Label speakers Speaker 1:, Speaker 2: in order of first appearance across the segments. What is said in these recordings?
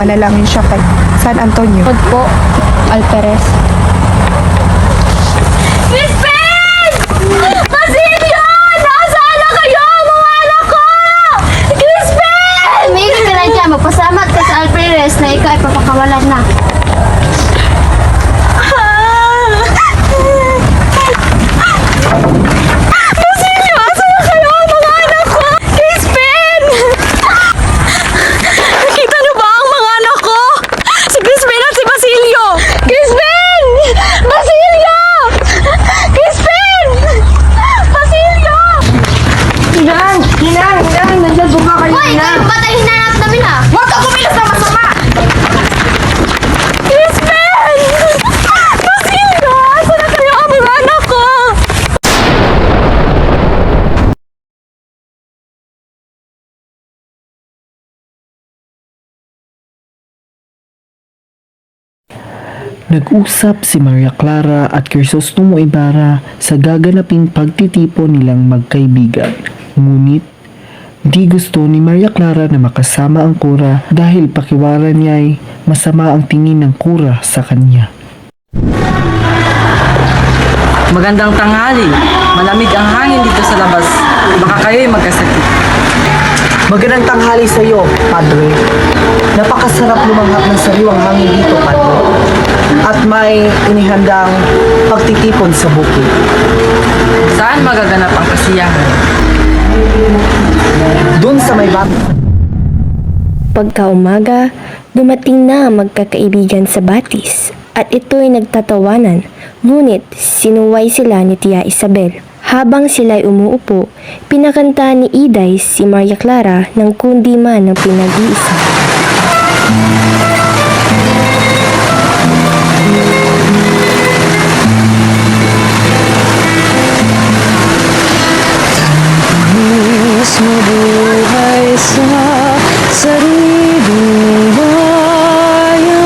Speaker 1: Malalangin siya kay San Antonio.
Speaker 2: Pod po, Alperes.
Speaker 3: Crispin! Basilio! Nasaan na kayo, mga anak ko? Crispin!
Speaker 2: Tumigil ka na dyan. Magpasalamat ka sa Alperes na ikaw ay papakawalan na.
Speaker 3: Basilio! Asan na kayo, mga anak ko? Crispin! Nakita niyo ba ang mga anak ko? Si Crispin at si Basilio! Crispin! Basilio! Crispin! Basilio!
Speaker 1: Hinang! Nandiyan buka kayo,
Speaker 2: Hoy, kayo ba tayo hinanap namin ha?
Speaker 3: Huwag ka kumilos na masama! Crispin! Basilio! Asan na kayo, ang mga anak ko?
Speaker 4: Nag-usap si Maria Clara at Crisostomo Ibarra sa gaganaping pagtitipon nilang magkaibigan. Ngunit, di gusto ni Maria Clara na makasama ang kura dahil pakiwara niya ay masama ang tingin ng kura sa kanya.
Speaker 5: Magandang tanghali. Malamig ang hangin dito sa labas. Baka kayo'y magkasakit.
Speaker 4: Magandang tanghali sa iyo, Padre. Napakasarap lumanghap ng sariwang hangin dito, Padre. At may inihandang pagtitipon sa bukid.
Speaker 5: Saan magaganap ang kasiyahan?
Speaker 4: Doon sa may bat.
Speaker 6: Pagkaumaga, dumating na ang magkakaibigan sa batis at ito'y nagtatawanan, ngunit sinuway sila ni Tia Isabel. Habang sila'y umuupo, pinakanta ni Iday si Maria Clara ng kundi man ng pinag-iisa.
Speaker 3: Mas mabuhay sa sariling bayan,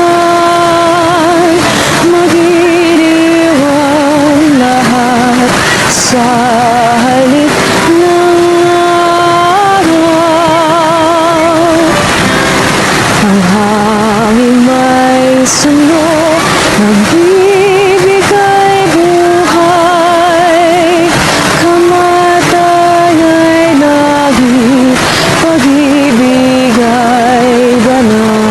Speaker 3: magiliwang lahat sa halip ng araw. Ang hangin may suno, nagbibigay buhay. Kamatay ay lagi, pag-ibig ay banal.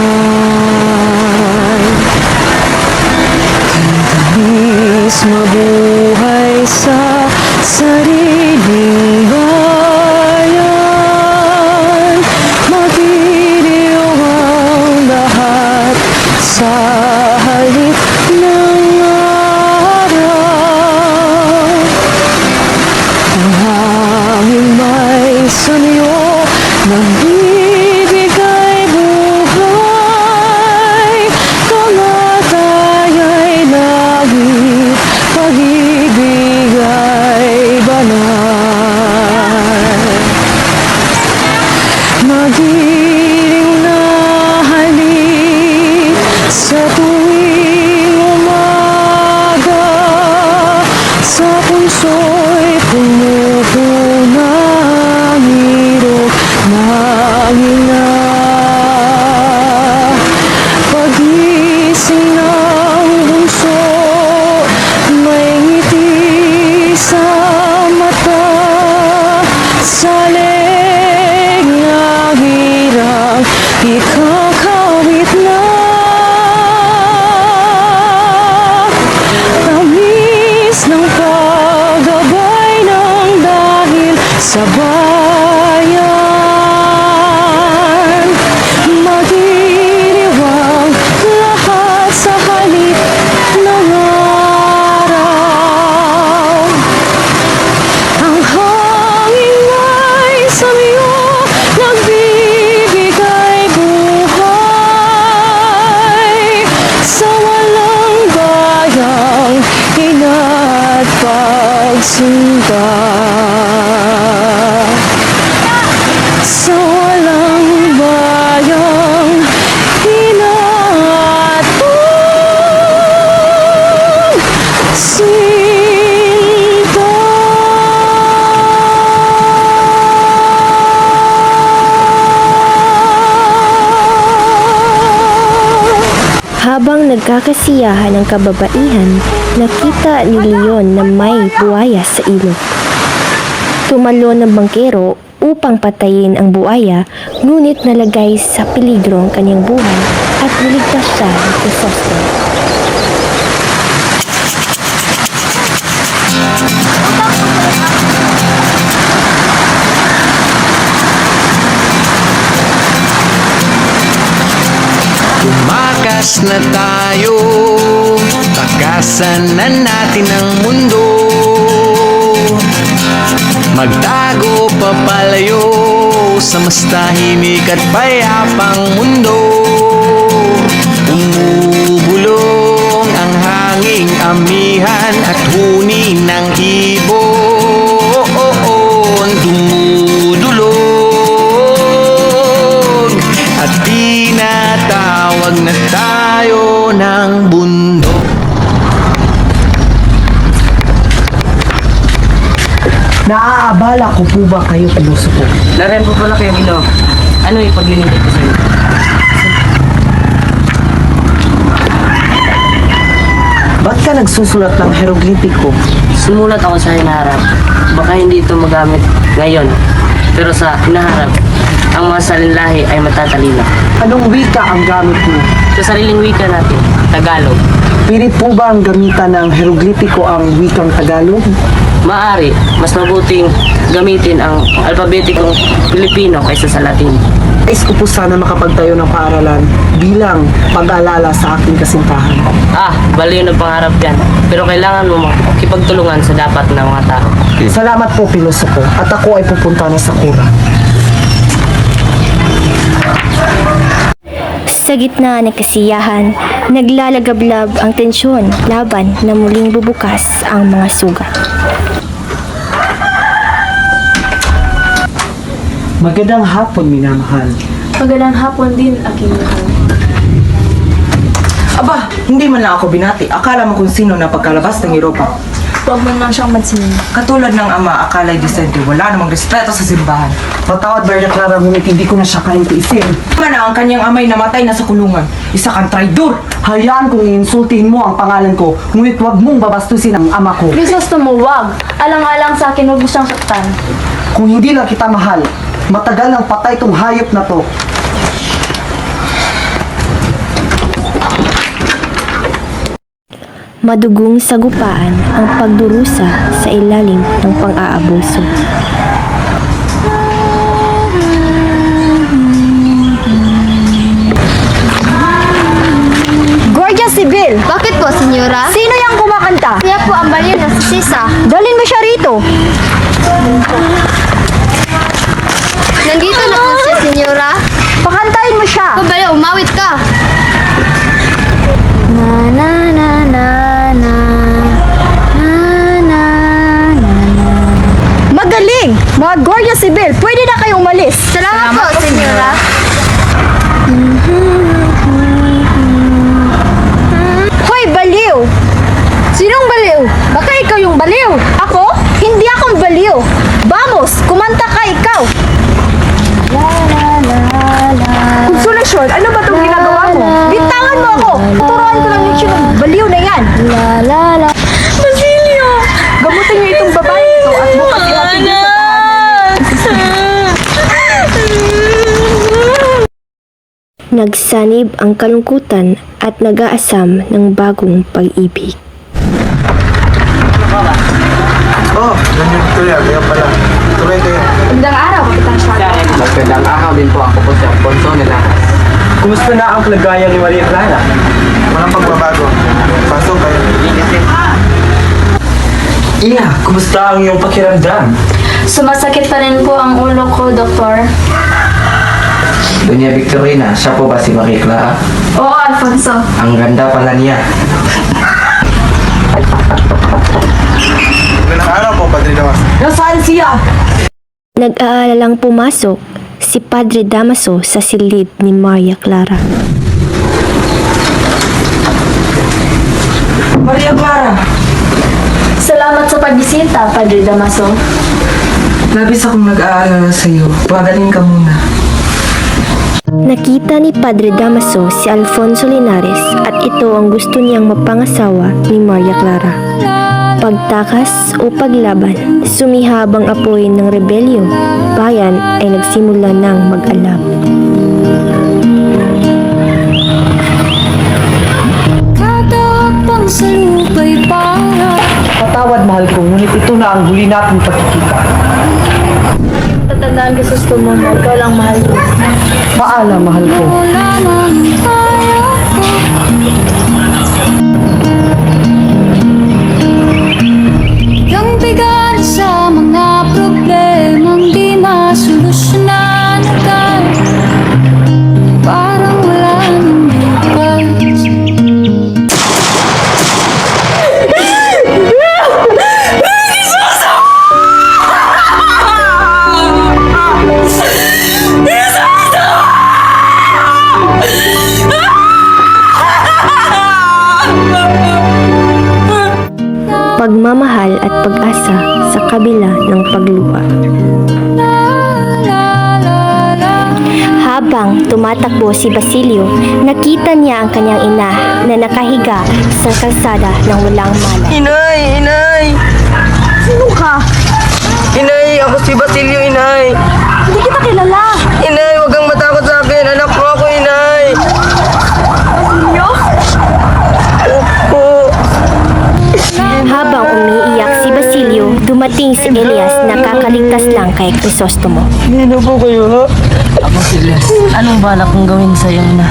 Speaker 3: Kantamis mabuhay sa sariling bayan, magiliw ang lahat sa halip ng araw. Ang hangin may sanyo, nagbibigay buhay. Kamatay ay lagi, pag-ibig ay banal. Magiling na halik sa tuwing umaga, sa punso'y pumupunang irog ng ina. Pag-ising ng bunso, may ngiti sa mata, sa leeg ng hirang ikakawit na. Tamis ng paggabay ng dahil sa bayan, magiliwang lahat sa halip ng araw. Ang hangin ay samyo, nagbibigay buhay. Sa walang bayang ina at pagsinta. Sa walang bayang ina at pagsinta.
Speaker 6: Habang nagkakasiyahan ang kababaihan, nakita ni Leon na may buhaya sa ilog. Tumalon ng bangkero upang patayin ang buhaya, ngunit nalagay sa peligro ang kanyang buhay at niligtas siya ni Chrysostom.
Speaker 7: Tumakas na tayo, takasan na natin ang mundo. Magtago papalayo sa mas tahimik at payapang mundo. Umubulong ang hanging amihan at huni ng ibon. Dumudulog at tinatawag na tayo ng bundok.
Speaker 4: Naaabala ko po ba kayo, pilosopo?
Speaker 5: Laren po pala kayo, Milo. Ano ipaglilingkod ko sa'yo?
Speaker 4: Ba't ka nagsusulat ng hieroglipiko?
Speaker 5: Sumulat ako sa hinaharap. Baka hindi ito magamit ngayon. Pero sa hinaharap, ang mga salinlahi ay matatalino.
Speaker 4: Anong wika ang gamit mo?
Speaker 5: Sa sariling wika natin, Tagalog.
Speaker 4: Pilit po ba ang gamitan ng hieroglipiko ang wikang Tagalog?
Speaker 5: Maaari, mas mabuting gamitin ang alpabetikong Pilipino kaysa sa Latin.
Speaker 4: Nais ko po sana makapagtayo ng paaralan bilang pag-aalala sa aking kasintahan.
Speaker 5: Baliw na pangarap yan. Pero kailangan mo makipagtulungan sa dapat na mga tao.
Speaker 4: Salamat po, pilosopo, at ako ay pupunta na sa kura.
Speaker 6: Sa gitna ng kasiyahan, naglalagablab ang tensyon laban na muling bubukas ang mga sugat.
Speaker 4: Magandang hapon, minamahal.
Speaker 3: Magandang hapon din, aking mahal.
Speaker 1: Aba, hindi man lang ako binati. Akala mo kung sino na pagkalabas ng Europa.
Speaker 3: Huwag mo lang siyang mansinin.
Speaker 1: Katulad ng ama, akala'y disente. Wala namang respeto sa simbahan.
Speaker 4: Patawad, Maria Clara, ngunit hindi ko na siya kaintiisin.
Speaker 1: Mana ang kanyang amay namatay na sa kulungan. Isa kang traidor.
Speaker 4: Hayaan kung iinsultihin mo ang pangalan ko, ngunit huwag mong babastusin ang ama ko.
Speaker 3: Crisostomo, wag. Alang-alang sa akin, huwag mo siyang saktan.
Speaker 4: Kung hindi lang kita mahal, matagal nang patay tong hayop na to.
Speaker 6: Madugong sagupaan ang pagdurusa sa ilalim ng pang-aabuso.
Speaker 2: Gorgeous Sibyl! Bakit po, senyora?
Speaker 3: Sino yung kumakanta?
Speaker 2: Siya po ang baliw na si Sisa.
Speaker 3: Dalhin mo siya rito.
Speaker 2: Nandito na po si senyora.
Speaker 3: Pakantahin mo siya.
Speaker 2: Baliw, umawit ka. Na na na na na na na na.
Speaker 3: Magaling! Mga Gorgeous Sibyl, pwede na kayong umalis.
Speaker 2: Salamat po, senyora.
Speaker 3: Hoy, baliw! Sinong baliw? Baka ikaw yung baliw. Ako? Hindi akong baliw. Vamos, kumanta ka ikaw. Konsolasyon, ano ba itong ginagawa mo? Bitawan mo ako! Turuan ko lang yung sinong baliw na yan.
Speaker 2: La la la.
Speaker 3: Basilio! Gamutin niyo itong babae ito at bukas ihatid niyo sa
Speaker 6: Nagsanib ang kalungkutan at nag-aasam ng bagong pag-ibig.
Speaker 8: Oh, ganyan ko yan. Kaya pala. Tuloy kayo.
Speaker 3: Magandang araw, Kapitang Shark.
Speaker 5: Magandang araw din po, ako po si Alfonso nila.
Speaker 4: Kumusta na ang kalagayan ni Maria Clara?
Speaker 8: Walang pagbabago. Pasok kayo.
Speaker 4: Iya, kumusta ang iyong pakiramdam?
Speaker 3: Sumasakit pa rin po ang ulo ko, Doktor.
Speaker 7: Doña Victorina, siya po ba si Maria Clara?
Speaker 3: Oo, Alfonso.
Speaker 7: Ang ganda pala niya.
Speaker 8: Magandang araw po, Padre Damas.
Speaker 1: Nasaan siya?
Speaker 6: Nag-aalalang pumasok si Padre Damaso sa silid ni Maria Clara.
Speaker 1: Maria Clara.
Speaker 3: Salamat sa pagbisita, Padre Damaso.
Speaker 1: Labis akong nag-aalala sa iyo. Pagaling ka muna.
Speaker 6: Nakita ni Padre Damaso si Alfonso Linares at ito ang gusto niyang mapangasawa ni Maria Clara. Pagtakas o paglaban, sumihabang apoy ng rebelyo, bayan ay nagsimula ng mag-alab.
Speaker 3: Katapang sa lupa'y para.
Speaker 1: Patawad, mahal ko, ngunit ito na ang huli nating pagkikita.
Speaker 2: Tatandaan ka sa gusto mo, ikaw lang mahal ko.
Speaker 1: Paalam, mahal ko.
Speaker 3: Wala nang kaya ko. Yung bigat sa mga problemang di masolusyonan agad. Parang wala nang bukas.
Speaker 6: Pagmamahal at pag-asa sa kabila ng pagluha. Habang tumatakbo si Basilio, nakita niya ang kanyang ina na nakahiga sa kalsada ng walang malay.
Speaker 5: Inay! Inay!
Speaker 2: Sino ka?
Speaker 5: Inay! Ako si Basilio, Inay!
Speaker 2: Hindi kita kilala.
Speaker 5: Inay! Huwag kang matakot sa akin! Anak mo ako, Inay!
Speaker 2: Basilio?
Speaker 5: Opo!
Speaker 6: Habang umiiyak si Basilio, dumating si Elias na kakaligtas lang kay Crisostomo.
Speaker 5: Sino po kayo, ha? Ako si Les. Anong balak kong gawin sa iyo, Ina?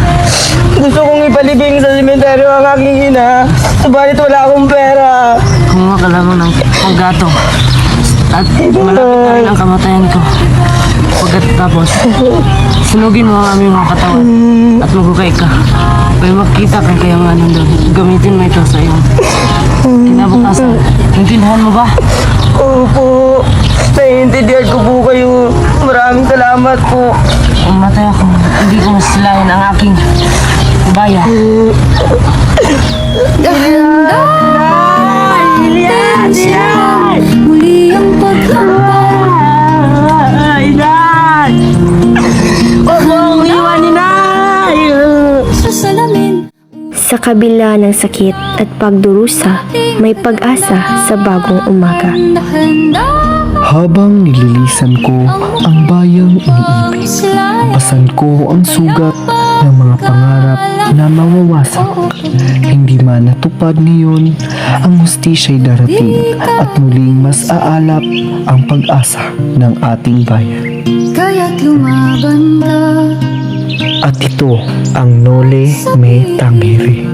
Speaker 5: Gusto kong ipalibing sa sementeryo ang aking ina. Subalit wala akong pera. Kumuha ka lamang ng panggato. At malapit na rin ang kamatayan ko. Pagkatapos, sunugin mo ang aming mga katawan at maghukay ka. Kaya makita kang kayaman doon. Gamitin mo ito sa iyong kinabukasan. Naintindihan mo ba? Opo. Naiintindihan ko po kayo. Maraming salamat po. Kung matay ako, hindi ko masilayan ang aking bayan.
Speaker 3: Muli ang pagkakabal.
Speaker 5: Huwag mo akong iwanin, Nay!
Speaker 3: Sa salamin.
Speaker 6: Sa kabila ng sakit at pagdurusa, may pag-asa sa bagong umaga.
Speaker 3: Handa
Speaker 4: Habang nililisan ko ang bayang iniibig, pasan ko ang sugat ng mga pangarap na mawawasak. Hindi man natupad ngayon, ang hustisya'y darating at muling mas aalap ang pag-asa ng ating bayan.
Speaker 3: kaya't lumaban ka.
Speaker 4: At ito ang Noli Me Tangere.